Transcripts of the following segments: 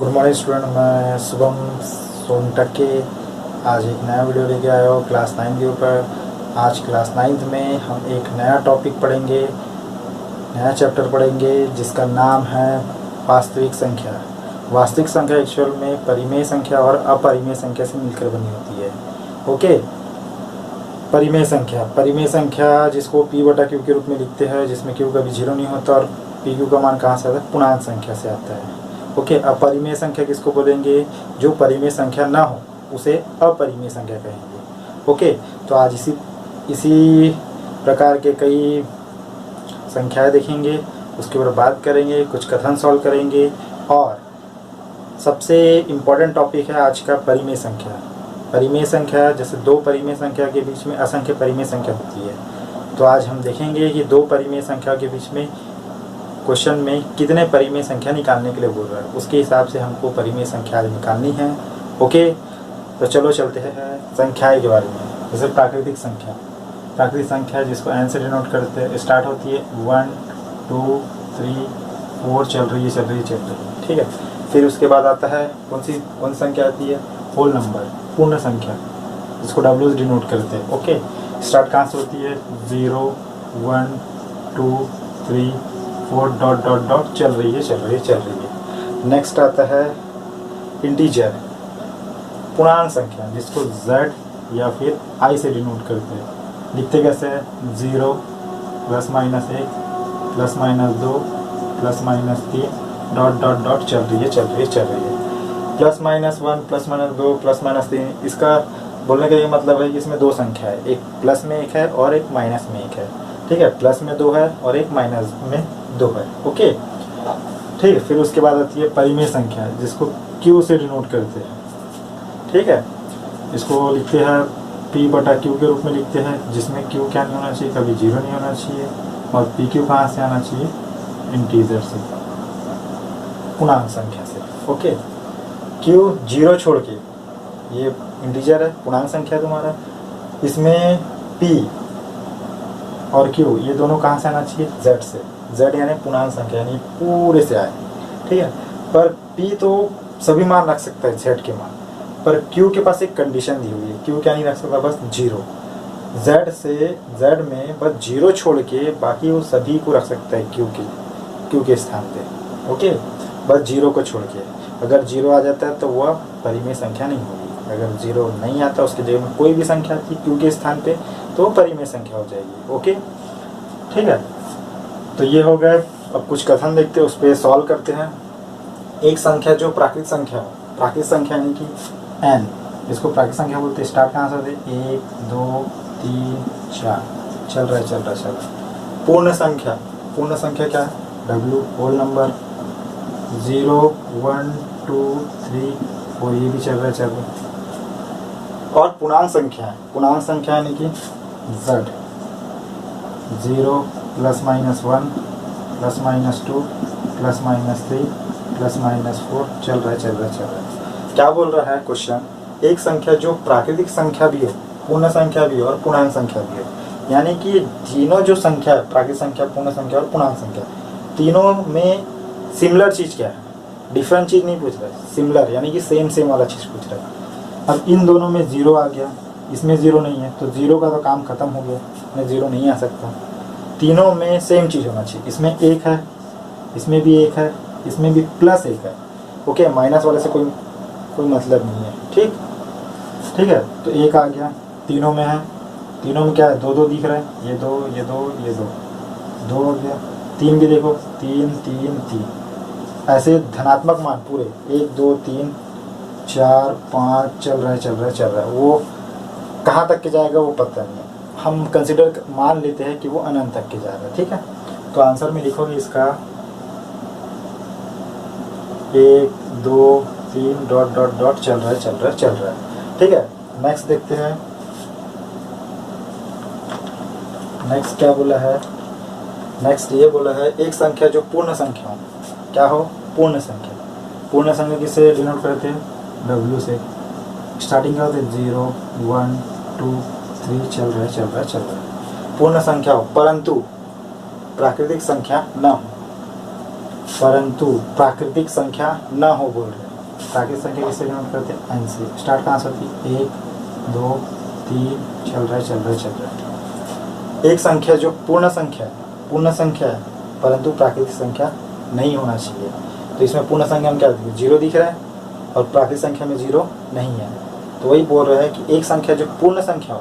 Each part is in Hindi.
गुड मॉर्निंग स्टूडेंट, मैं शुभम सोनटके आज एक नया वीडियो लेके आया हूँ क्लास 9 के ऊपर। आज क्लास 9 में हम एक नया टॉपिक पढ़ेंगे, नया चैप्टर पढ़ेंगे जिसका नाम है वास्तविक संख्या। वास्तविक संख्या एक्चुअल में परिमेय संख्या और अपरिमेय संख्या से मिलकर बनी होती है। ओके, परिमेय संख्या जिसको p/q के रूप में लिखते हैं, जिसमें q कभी 0 नहीं होता और pq का मान कहाँ से आता है? पूर्णांक संख्या से आता है। ओके, अपरिमेय संख्या किसको बोलेंगे? जो परिमेय संख्या ना हो उसे अपरिमेय संख्या कहेंगे। ओके, तो आज इसी प्रकार के कई संख्याएं देखेंगे, उसके ऊपर बात करेंगे, कुछ कथन सॉल्व करेंगे और सबसे इम्पोर्टेंट टॉपिक है आज का परिमेय संख्या। परिमेय संख्या जैसे दो परिमेय संख्या के बीच में असंख्य परिमेय संख्या होती है, तो आज हम देखेंगे कि दो परिमेय संख्या के बीच में क्वेश्चन में कितने परिमेय संख्या निकालने के लिए बोल रहा है, उसके हिसाब से हमको परिमेय संख्या निकालनी है। ओके, तो चलो चलते हैं संख्याएं के बारे में। जैसे प्राकृतिक संख्या जिसको n से डिनोट करते हैं, स्टार्ट होती है 1 2 3 4 चल रही है, ठीक है। फिर उसके बाद आता है कौन सी संख्या आती है? होल नंबर, पूर्ण संख्या, जिसको W से डिनोट करते हैं। ओके, स्टार्ट कहाँ से होती है? 0 1 2 3 4 डॉट डॉट डॉट चल रही है। नेक्स्ट आता है इंटीजर, पूर्णांक संख्या, जिसको Z या फिर I से डिनोट करते हैं। लिखते कैसे हैं? 0 +- 1 +- 2 +- 3 डॉट डॉट डॉट चल रही है। +-1 +-2 +-3, इसका बोलने का ये मतलब है कि इसमें दो संख्या है, एक प्लस में एक है और एक माइनस में एक है। ठीक है, प्लस में 2 है और एक माइनस में 2 है। ओके, ठीक है। फिर उसके बाद आती है परिमेय संख्या, जिसको Q से डिनोट करते हैं। ठीक है, इसको लिखते हैं p/q के रूप में लिखते हैं, जिसमें Q क्या नहीं होना चाहिए? कभी 0 नहीं होना चाहिए। और pq कहाँ से आना चाहिए? इंटीजर से, पूर्णांक संख्या से। ओके, Q 0 छोड़ के, ये इंटीजर है, पूर्णांक संख्या तुम्हारा, इसमें p और Q ये दोनों कहाँ से आना चाहिए? Z से। Z यानी पूर्णांक संख्या, यानी पूरे से आए। ठीक है, पर P तो सभी मान रख सकता है, Z के मान, पर Q के पास एक कंडीशन दी हुई है। Q क्या नहीं रख सकता? बस 0। Z में बस 0 छोड़ के बाकी वो सभी को रख सकता है Q के स्थान पे। ओके, बस 0 को छोड़ के। अगर 0 आ जाता है तो वह परिमेय संख्या नहीं होगी। अगर 0 नहीं आता, उसके जगह में कोई भी संख्या थी Q के स्थान पे, तो परिमेय संख्या हो जाएगी। ओके, ठीक है, तो ये हो गए। अब कुछ कथन देखते हैं, उस पर सॉल्व करते हैं। एक संख्या जो प्राकृतिक संख्या यानी कि n, इसको प्राकृतिक संख्या बोलते हैं। स्टार्ट कहाँ से होते? 1 2 3 4 चल रहा है। पूर्ण संख्या क्या है? W, होल नंबर, 0 1 2 3 4 ये भी चल रहा है। और पूर्णांक संख्या यानी कि Z, 0 +- 1 +-2 +-3 +-4 चल रहा है। क्या बोल रहा है क्वेश्चन? एक संख्या जो प्राकृतिक संख्या भी हो, पूर्ण संख्या भी हो और पूर्णांक संख्या भी हो, यानी कि तीनों जो संख्या है, प्राकृतिक संख्या, पूर्ण संख्या और पूर्णांक संख्या, तीनों में सिमिलर चीज़ क्या है? डिफरेंट चीज़ नहीं पूछ रहा है, सिमिलर यानी कि सेम वाला चीज़ पूछ रहा है। अब इन दोनों में 0 आ गया, इसमें 0 नहीं है, तो 0 का तो काम खत्म हो गया, इसमें 0 नहीं आ सकता। तीनों में सेम चीज़ होना चाहिए। इसमें 1 है, इसमें भी 1 है, इसमें भी +1 है। ओके, माइनस वाले से कोई मतलब नहीं है। ठीक है, तो 1 आ गया, तीनों में है, तीनों में क्या है? 2 दिख रहा है, ये 2 हो गया। 3 भी देखो, 3 ऐसे धनात्मक मान पूरे 1 2 3 4 5 चल रहा है। वो कहाँ तक के जाएगा वो पता नहीं है, हम कंसिडर मान लेते हैं कि वो अनंत तक के जा रहा है। ठीक है, तो आंसर में लिखोगे इसका 1 2 3 डॉट डॉट डॉट चल रहा है। ठीक है, नेक्स्ट देखते हैं। नेक्स्ट क्या बोला है? नेक्स्ट ये बोला है एक संख्या जो पूर्ण संख्या हो। क्या हो? पूर्ण संख्या किससे डिनोट करते हैं? W से। स्टार्टिंग क्या होते हैं? 0 1 2 3 चल रहा है। पूर्ण संख्या हो, परंतु प्राकृतिक संख्या न हो, बोल रहे हैं। प्राकृतिक संख्या किससे डिनोट करते हैं? n से। स्टार्ट कहाँ से होती है? 1 2 3 चल रहा है। एक संख्या जो पूर्ण संख्या है परंतु प्राकृतिक संख्या नहीं होना चाहिए। तो इसमें पूर्ण संख्या में क्या दिख रहा है? 0 दिख रहा है और प्राकृतिक संख्या में 0 नहीं है। तो वही बोल रहा है कि एक संख्या जो पूर्ण संख्या हो,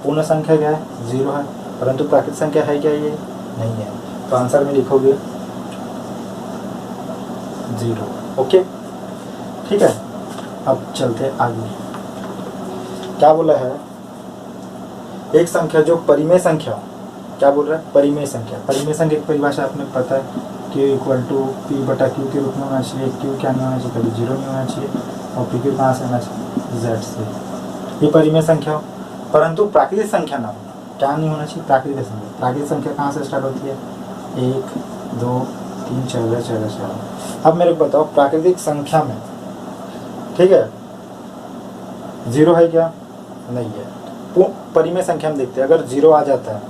पूर्ण संख्या क्या है? 0 है, परंतु प्राकृतिक संख्या है क्या? ये नहीं है। तो आंसर में लिखोगे 0। ओके, ठीक है। अब चलते हैं आगे। क्या बोला है? एक संख्या जो परिमेय संख्या हो, क्या बोल रहा है? परिमेय संख्या। परिमेय संख्या की परिभाषा आपने पता है, Q इक्वल टू P/Q के रूप में होना चाहिए। Q क्या नहीं होना चाहिए? कभी 0 नहीं होना चाहिए। और PQ कहाँ से होना चाहिए? Z से। ये परिमेय संख्या हो, परंतु प्राकृतिक संख्या ना हो। क्या नहीं होना चाहिए? प्राकृतिक संख्या। प्राकृतिक संख्या कहाँ से स्टार्ट होती है? 1 2 3 चल रहा है। अब मेरे को बताओ, प्राकृतिक संख्या में, ठीक है, 0 है क्या? नहीं है। परिमेय संख्या में देखते हैं, अगर 0 आ जाता है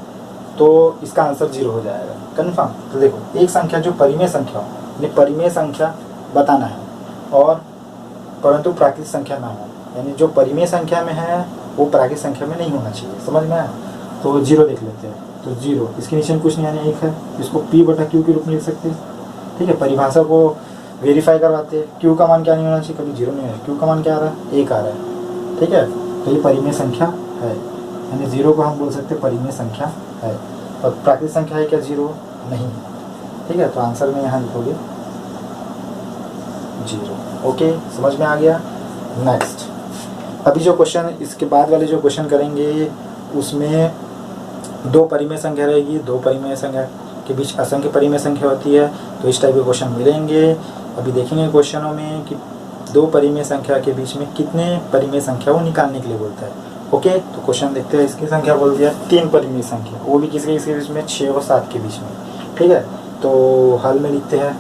तो इसका आंसर 0 हो जाएगा, कन्फर्म। तो देखो, एक संख्या जो परिमेय संख्या हो, यानी परिमेय संख्या बताना है, और परंतु प्राकृतिक संख्या ना हो, यानी जो परिमेय संख्या में है वो प्राकृतिक संख्या में नहीं होना चाहिए। समझ में आया? तो 0 देख लेते हैं। तो 0, इसके नीचे कुछ नहीं, यानी 1 है। इसको P/Q के रूप में लिख सकते हैं, ठीक है। परिभाषा को वेरीफाई करवाते हैं। Q का मान क्या नहीं होना चाहिए? कभी 0 नहीं है। Q का मान क्या आ रहा है? 1 आ रहा है, ठीक है। तो ये परिमेय संख्या है, यानी 0 को हम बोल सकते हैं परिमेय संख्या है। और प्राकृतिक संख्या है क्या? 0 नहीं है, ठीक है। तो आंसर में यहाँ लिखोगे 0। ओके, समझ में आ गया? नेक्स्ट, अभी जो क्वेश्चन, इसके बाद वाले जो क्वेश्चन करेंगे उसमें 2 परिमेय संख्या रहेगी। 2 परिमेय संख्या के बीच असंख्य परिमेय संख्या होती है, तो इस टाइप के क्वेश्चन मिलेंगे। अभी देखेंगे क्वेश्चनों में कि 2 परिमेय संख्या के बीच में कितने परिमेय संख्या वो निकालने के लिए बोलता है। ओके, तो क्वेश्चन देखते हैं। इसकी संख्या बोल दिया 3 परिमेय संख्या, वो भी किसके बीच में? 6 और 7 के बीच में, ठीक है। तो हल में लिखते हैं,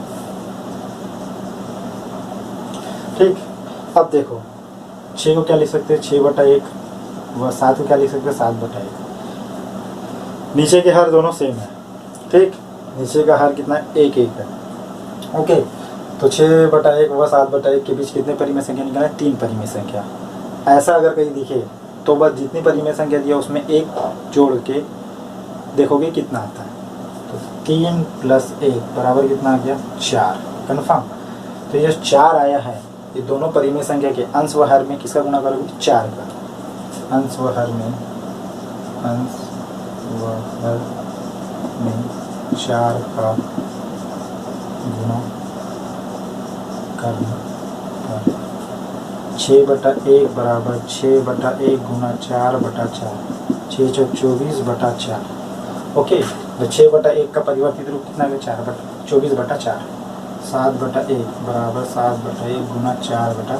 ठीक। अब देखो, 6 को क्या लिख सकते हैं? 6/1। व 7 को क्या लिख सकते हैं? 7/1। नीचे के हर दोनों सेम है, ठीक। नीचे का हर कितना है? 1 1 है। ओके, तो 6/1 व 7/1 के बीच कितने परिमेय संख्या निकालना है? 3 परिमेय संख्या। ऐसा अगर कहीं दिखे तो बस जितनी परिमेय संख्या दिया उसमें 1 जोड़ के देखोगे कितना आता है। तो 3 + 1 बराबर कितना आ गया? 4, कन्फर्म। तो ये 4 आया है, ये दोनों परिमेय संख्या के अंश व हर में किसका गुणा करोगे? 4 का। अंश व हर में 4 का गुणा करना। 6/1 बराबर 6/1 गुना 4/4, 6 × 24/4। ओके, तो 6/1 का परिवर्तित रूप कितना है? 24/4। 7/1 बराबर 7/1 गुना 4/4,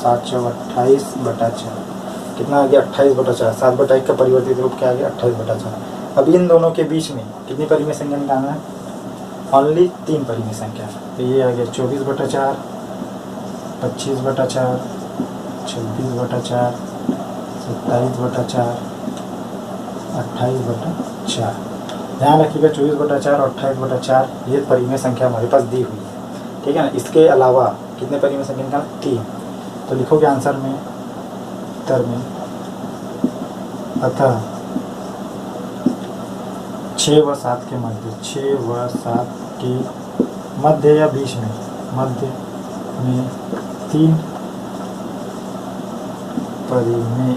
7 × 28/4, कितना आ गया? 28/4। 7/1 का परिवर्तित रूप क्या आ गया? 28/4। अब इन दोनों के बीच में कितनी परिमेय संख्या निकालना है? ओनली 3 परिमेय संख्या। तो ये आ गया 24/4, 25/4, 26/4, 27/4, 28/4। ध्यान रखिएगा, 24/4 और 28/4 ये परिमेय संख्या हमारे पास दी हुई है, ठीक है ना। इसके अलावा कितने परिमेय संख्या निकालना? 3। तो लिखोगे आंसर में, उत्तर में, अतः 6 व 7 के मध्य, 6 व 7 के मध्य या बीच में, मध्य में 3 परिमेय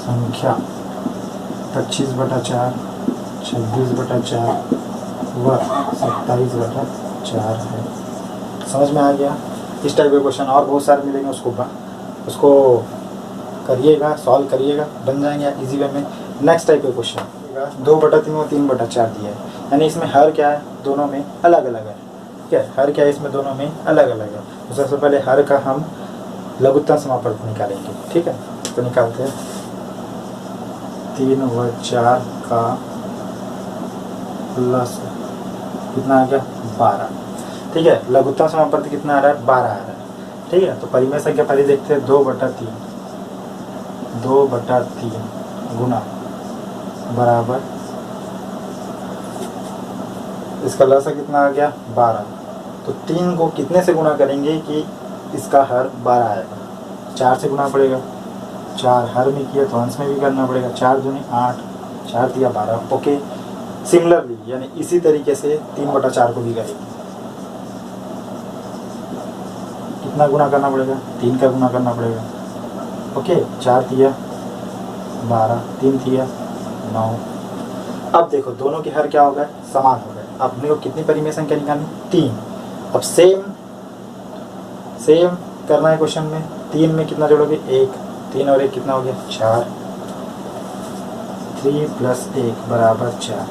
संख्या 25/4, 26/4 व 27/4 है। समझ में आ गया? इस टाइप के क्वेश्चन और बहुत सारे मिलेंगे, उसको करिएगा, सॉल्व करिएगा, बन जाएंगे इजी वे में। नेक्स्ट टाइप के क्वेश्चन 2/3 और 3/4 दिया है, यानी इसमें हर क्या है? दोनों में अलग अलग है, ठीक है। हर क्या है? इसमें दोनों में अलग अलग है। तो सबसे पहले हर का हम लघुत्तम समापन निकालेंगे, ठीक है। तो निकालते हैं 3 व 4 का प्लस कितना आ गया? 12, ठीक है। लघुत्तम समापन कितना आ रहा है? 12 आ रहा है, ठीक है। तो परिमेय संख्या पहले देखते हैं, 2/3 गुना बराबर इसका लसा कितना आ गया? 12, तो 3 को कितने से गुणा करेंगे कि इसका हर 12 आएगा? 4 से गुणा पड़ेगा। 4 हर में किया तो अंश में भी करना पड़ेगा। 4 दूनी 8, 4 दिया 12। ओके, सिमिलरली यानी इसी तरीके से 3/4 को भी करेंगे। कितना गुना करना पड़ेगा? 3 का गुना करना पड़ेगा। ओके, 4 दिया 12, 3 दिया 9। अब देखो दोनों के हर क्या हो गए? समान हो गए। अपने को कितनी परिमेय संख्या निकालनी? 3। अब सेम करना है क्वेश्चन में। 3 में कितना जोड़ोगे? 1। 3 और 1 कितना हो गया? 4। 3 + 1 = 4।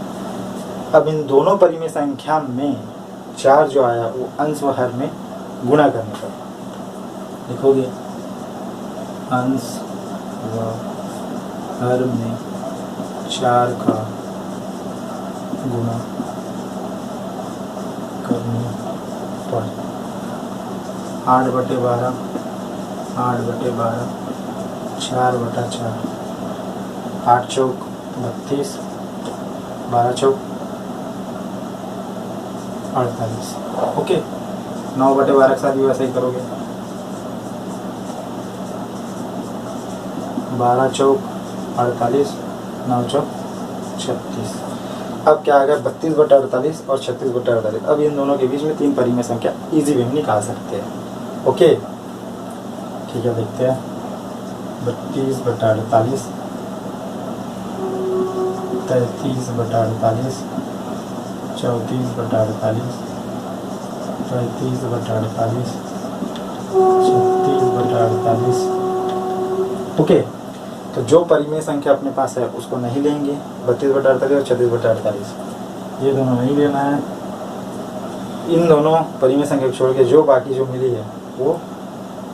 अब इन दोनों परिमेय संख्या में 4 जो आया वो अंश व हर में गुणा करने पर लिखोगे अंश व हर में 4 का गुणा करने पर 8/12, 8/12, 4/4, 8 चौक 32, 12 चौक 48। ओके, 9/12 के साथ भी वैसे ही करोगे। 12 चौक 48, 9 चौक 36। अब क्या आ गया? 32/48 और 36/48। अब इन दोनों के बीच में 3 परिमेय संख्या इजी वे में निकाल सकते हैं। ओके, ठीक है, देखते हैं। 32/48, 33/48, 34/48, 35/48, 36/48। ओके, तो जो परिमेय संख्या अपने पास है उसको नहीं लेंगे। 32/48 और 36/48 ये दोनों नहीं लेना है। इन दोनों परिमेय संख्या को छोड़ के जो बाकी जो मिली है वो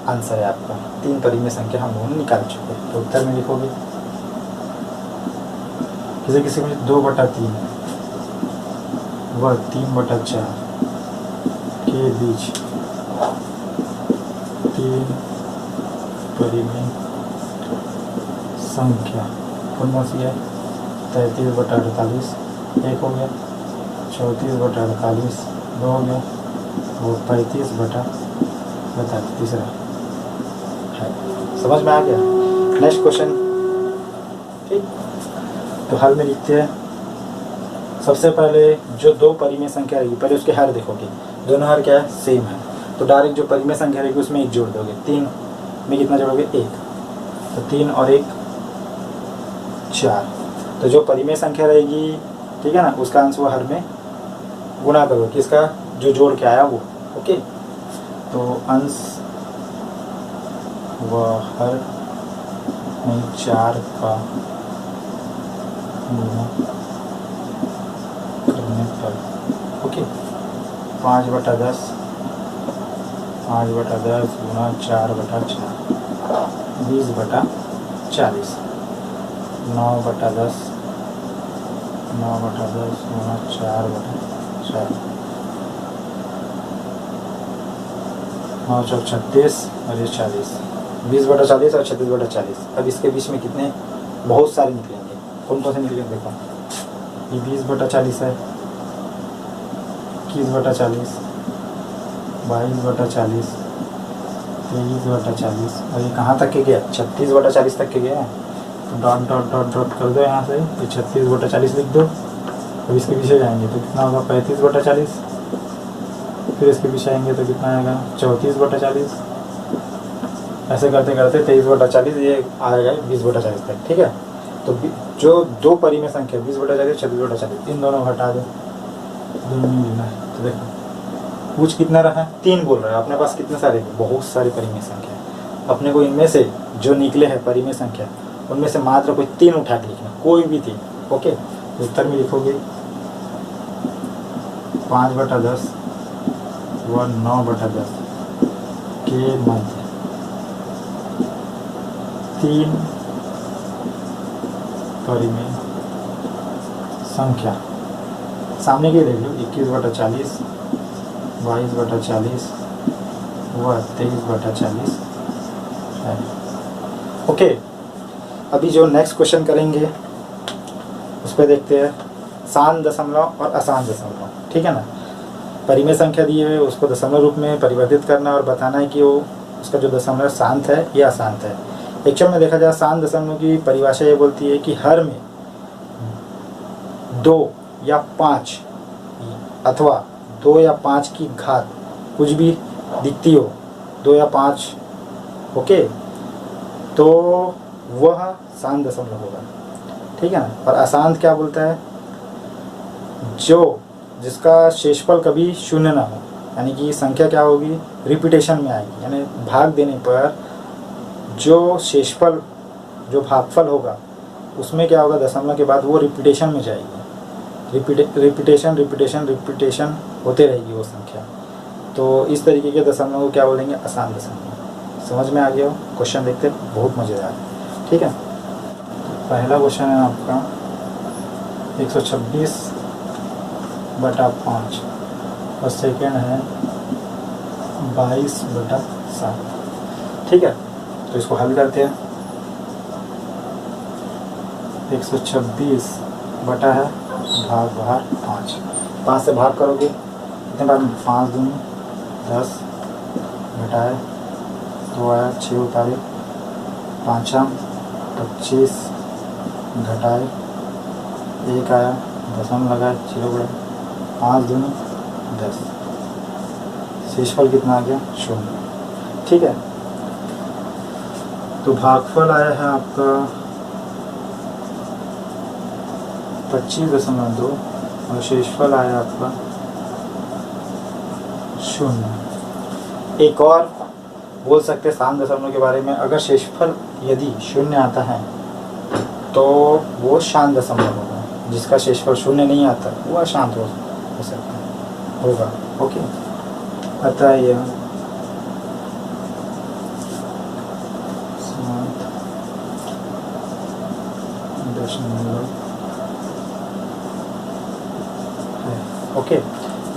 आंसर है आपका। 3 परिमेय संख्या हम लोगों ने निकाल चुके हैं। तो उत्तर में लिखोगे किसी किसी में 2/3 व 3/4 के बीच 3 परिमेय संख्या कौन कौन सी है? 33/48 1 हो गया, 34/48 2 हो गया, वो 35/48 तीसरा है। समझ में आ गया? Next question. ठीक, तो हल में लिखते हैं। सबसे पहले जो 2 परिमेय संख्या रहेगी पहले उसके हर देखोगे। दोनों हर क्या है? सेम है। तो डायरेक्ट जो परिमेय संख्या रहेगी उसमें 1 जोड़ दोगे। 3 में कितना जोड़ोगे? 1। तो 3 और 1 4। तो जो परिमेय संख्या रहेगी, ठीक है ना, उसका अंश वो हर में गुणा करो। किसका? जो जोड़ के आया वो। ओके, तो अंश व हर में 4 का गुणा करने पर ओके 5/10, 5/10 गुणा 4/4 20/40। 9/10, 9/10 गुणा 4/4 9 चौक 36 और ये 40। 20/40 और 36/40। अब इसके बीच में कितने? बहुत सारे निकलेंगे। कौन कौन से निकलेंगे? देखो, ये 20/40 है, 21/40, 22/40, 23/40 और ये कहाँ तक के गया? 36/40 तक के गया है। तो डॉट डॉट डॉट डॉट कर दो यहाँ से, ये 36/40 लिख दो। अब इसके पीछे जाएंगे तो कितना होगा? 35/40। फिर इसके पीछे आएंगे तो कितना आएगा? 34/40। ऐसे करते करते 23/40 ये आएगा 20/40 तक। ठीक है, तो जो 2 परिमेय संख्या 20/40 36/40 इन दोनों हटा दो, दोनों नहीं लेना है। तो देखो पूछ कितना रहा है? 3 बोल रहा है। अपने पास कितने सारे? बहुत सारे परिमेय संख्या है। अपने को इनमें से जो निकले हैं परिमेय संख्या उनमें से मात्र कोई 3 उठा के लिखना, कोई भी 3। ओके, उत्तर में लिखोगे 5/10 व 9/10 के मध्य 3 परिमेय संख्या सामने की ले लो। 21/40, 22/40 व 23/40 है। ओके, अभी जो नेक्स्ट क्वेश्चन करेंगे उस पर देखते हैं। सान दशमलव और असान दशमलव। ठीक है ना, परिमेय संख्या दी है उसको दशमलव रूप में परिवर्तित करना और बताना है कि वो उसका जो दशमलव शांत है या अशांत है। एक्चुअल में देखा जाए शांत दशमलव की परिभाषा ये बोलती है कि हर में 2 या 5 अथवा 2 या 5 की घात कुछ भी दिखती हो, 2 या 5, ओके, तो वह शांत दशमलव होगा, ठीक है ना। और अशांत क्या बोलता है, जिसका शेषफल कभी शून्य ना हो, यानी कि संख्या क्या होगी, रिपीटेशन में आएगी, यानी भाग देने पर जो शेषफल, जो भागफल होगा उसमें क्या होगा, दशमलव के बाद वो रिपीटेशन में जाएगी, रिपीटेशन होते रहेगी वो संख्या। तो इस तरीके के दशमलव को क्या बोलेंगे, अशांत दशमलव। समझ में आ गया हो? क्वेश्चन देखते बहुत मज़ेदार है, ठीक है। पहला क्वेश्चन है आपका 126/5 और सेकेंड है 22/7, ठीक है। तो इसको हल करते हैं। 126 है भाग बाहर 5 से भाग करोगे कितने बार, 5 दूनी 10 घटाए 2 आया, 6 उतारे 5 25 घटाए 1 आया, दशमलव लगाए 0 बढ़ाए 5 दूनी 10, शेषफल कितना आ गया, 0, ठीक है। तो भागफल आया है आपका 25.2 और शेषफल आया आपका 0। एक और बोल सकते हैं शांत दशमलव के बारे में, अगर शेषफल यदि 0 आता है तो वो शांत दशमलव होगा, जिसका शेषफल 0 नहीं आता वो अशांत हो सकता है, होगा, ओके। अतः यह शांत दशमलव है, ओके।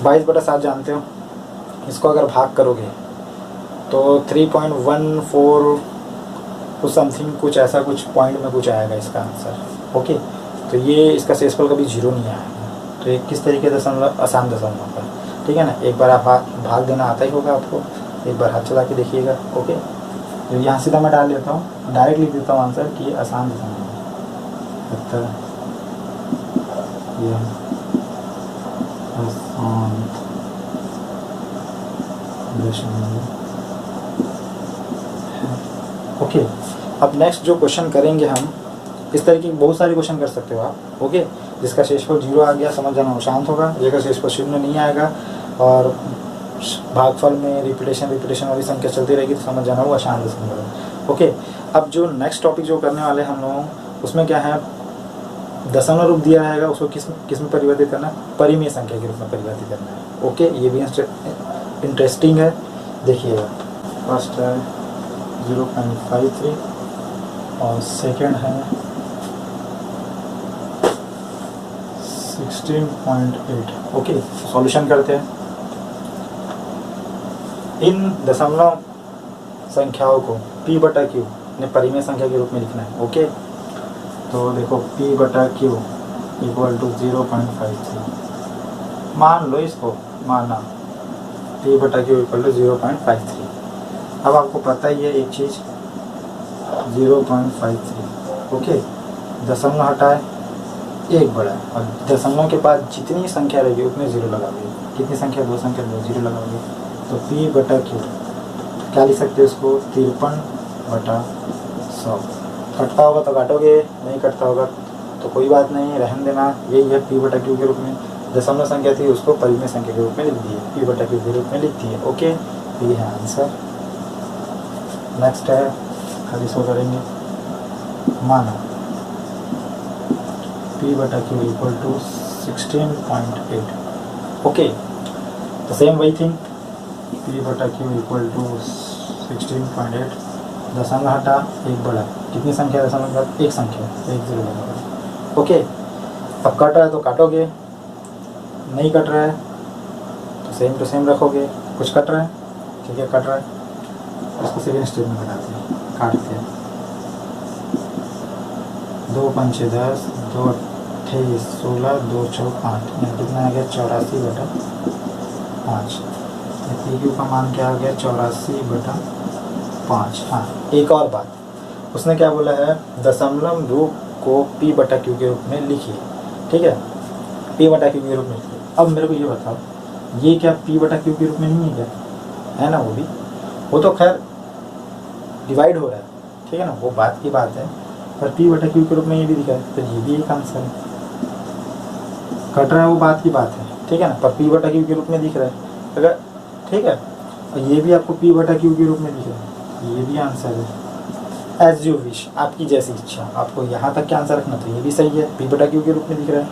22/7 जानते हो, इसको अगर भाग करोगे तो 3.14 कुछ समथिंग, कुछ ऐसा कुछ पॉइंट में कुछ आएगा इसका आंसर, ओके। तो ये इसका शेषफल कभी 0 नहीं आएगा। तो ये किस तरीके दशमलव, आसान दशमलव का, ठीक है ना। एक बार आप भाग देना आता ही होगा आपको, एक बार हाथ चला के देखिएगा, ओके। तो यहाँ सीधा मैं डाल लेता हूँ, डायरेक्ट लिख देता हूँ आंसर कि ये आसान दशमलव है। अतः यह आसान दशमलव, ओके। अब नेक्स्ट जो क्वेश्चन करेंगे हम, इस तरीके के बहुत सारे क्वेश्चन कर सकते हो आप, ओके। जिसका शेषफल 0 आ गया समझ जाना वो शांत होगा, जिसका शेषफल 0 नहीं आएगा और भागफल में रिपीटेशन वाली संख्या चलती रहेगी तो समझ जाना वो अशांत दशमलव है, ओके। अब जो नेक्स्ट टॉपिक जो करने वाले हम लोग, उसमें क्या है, दशमलव रूप दिया रहेगा, उसको किस में परिवर्तित करना है, परिमेय संख्या के रूप में परिवर्तित करना है, ओके। ये भी इंटरेस्टिंग है, देखिएगा। फर्स्ट है 0.53 और सेकेंड है 16.8, ओके। सॉल्यूशन करते हैं। इन दशमलव संख्याओं को p/q ने परिमेय संख्या के रूप में लिखना है, ओके। तो देखो p/q इक्वल टू 0.53, मान लो इसको, माना p/q इक्वल टू 0.53। अब आपको पता ही है एक चीज़, 0.53, ओके। दशमलव हटाए 1 बढ़ाए और दशमलव के बाद जितनी संख्या रहेगी उतने 0 लगाओगे, कितनी संख्या, 2 संख्या 0 लगाओगे। तो p/q क्या लिख सकते हो इसको, 53/100। कटता होगा तो काटोगे, नहीं कटता होगा तो कोई बात नहीं, रहने देना। यही है p/q के रूप में, दशमलव संख्या थी उसको परिमेय संख्या के रूप में लिख दिए, p/q के रूप में लिख दिए, ओके। ये है आंसर। नेक्स्ट है, खाली इसको करेंगे, माना p/q इक्वल टू 16.8, ओके। तो सेम वही थिंग, p/q इक्वल टू 16.8, दशमलव हटा 1 बढ़ा, कितनी संख्या दशमलव का, 1 संख्या, 1 0 लगा, ओके। अब कट रहा है तो काटोगे, नहीं कट रहा है तो सेम टू सेम रखोगे, कुछ कट रहा है, ठीक है, कट रहा है, उसको सेकेंड स्टेप में बनाते हैं, काटते हैं। 2 5 6 10, 2 8 16, 2 4 8, यहाँ कितना आ गया, 84/8, 5। पी क्यू का मान क्या आ गया 84/5। हाँ, एक और बात, उसने क्या बोला है, दशमलव रूप को p/q के रूप में लिखिए। ठीक है, p/q के रूप में लिखिए। अब मेरे को ये बताओ, ये क्या p/q के रूप में नहीं है क्या? है ना, वो तो खैर डिवाइड हो रहा है, ठीक है ना, वो बात की बात है, पर p/q के रूप में ये भी दिखा है, तो ये भी एक आंसर है। कट रहा है वो बात की बात है, ठीक है ना, पर p/q के रूप में दिख रहा है अगर, ठीक है, और ये भी आपको p/q के रूप में दिख रहा है, ये भी आंसर है। एज यू विश, आपकी जैसी इच्छा, आपको यहाँ तक क्या आंसर रखना तो ये भी सही है, p/q के रूप में दिख रहा है,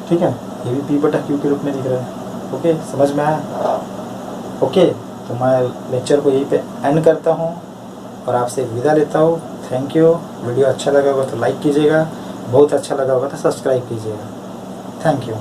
ठीक है, ये भी p/q के रूप में दिख रहा है। ओके, समझ में आया? ओके, तो मैं लेक्चर को यहीं पे एंड करता हूँ और आपसे विदा लेता हूँ। Thank you. वीडियो अच्छा लगा होगा तो लाइक कीजिएगा, बहुत अच्छा लगा होगा तो सब्सक्राइब कीजिएगा। Thank you.